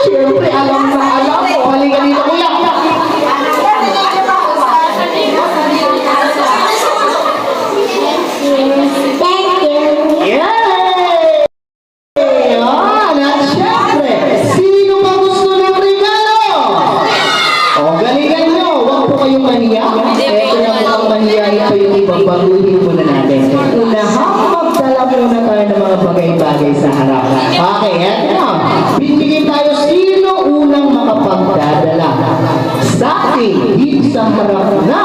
Siyempre, alam na alam ko. Halika dito, kuya. Babaguhin muna natin. Unahang magdala muna tayo ng mga bagay-bagay sa harap. Okay, eto na. Bibigyan tayo sino unang makapagdadala sa ating hit sa harap na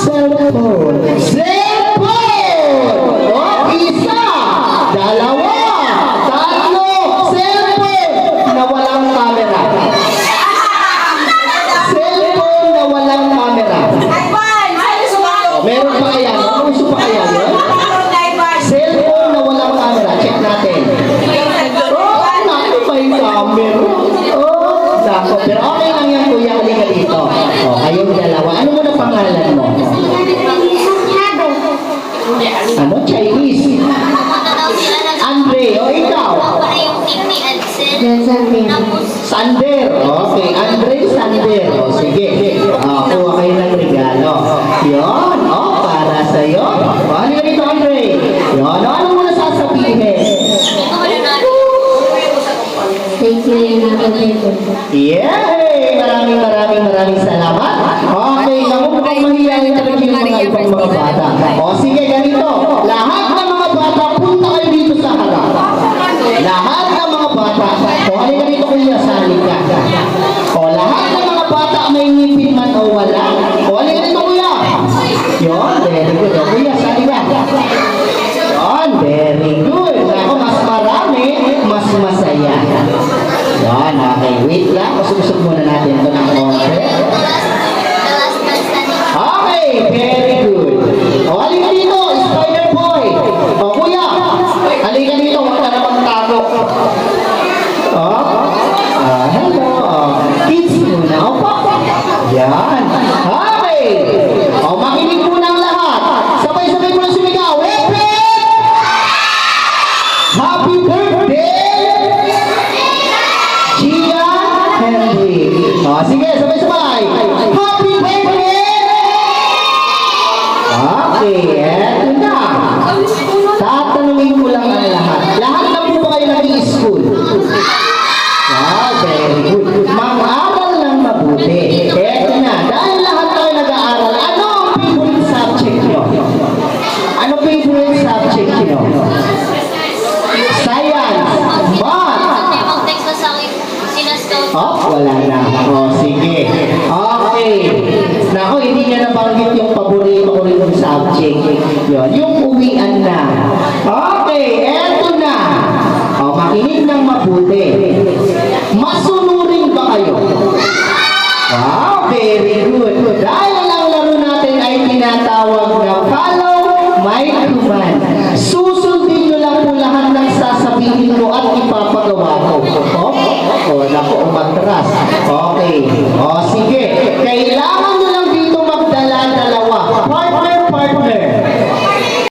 cellphone. Cellphone! O, isa, dalawa, tatlo, cellphone na walang camera. Cellphone na walang camera. Meron pa kaya? Gusto pa kaya? Cellphone na walang camera. Check natin. Oh, natin may camera. Oh, dako. Pero okay lang yan, kuya. Halika dito. Oh, kayong dalawa. Ano mo na pangalan mo? Ano? Chinese? Andre. O, ikaw? Sander. Okay. Andre Sander. O, sige. Kuha kayo ng regalo. Yun. Para sa'yo. Halika dito, Andre. Yun. Ano mo na sasabihin? Thank you. Yay! Maraming salamat. Okay, mukhang mahihayin talaga yung mga ibang mga bata. O sige, ganito. Lahat ng mga bata, punta kayo dito sa harap. Lahat ng mga bata. O halika dito, kuya, sali ka. O lahat ng mga bata, may ngipin man o wala. O halika dito, kuya. Yun, very good. O kuya, sali ka. Yun, very good. Ako, mas marami, mas masaya. Yan, okay. Wait lang. Masusok muna natin ito ng konti. Okay, very good. O, halika dito, Spider Boy. O, kuya, halika dito, huwag ka na magtago. O, hello. Kids muna. O, papa. Yan. Okay. O, makinig muna ang lahat. Sabay-sabay mo na sumigaw. Happy birthday! Sige, sabay-sabay. Happy birthday! Okay, eto na. Tatanungin ko lang ang lahat. Lahat na po ba kayo nag-i-school? Very good. Mag-aral lang mabuti. Eto na. Dahil lahat tayo nag-aaral, ano ang favorite subject nyo? Ano favorite subject nyo? Science. Math. Wala na. Sige. Okay. Naku, hindi niya nabanggit yung paborito ko rin yung subject. Yun. Yung uwian na. Okay, eto na. Makinig ng mabuti.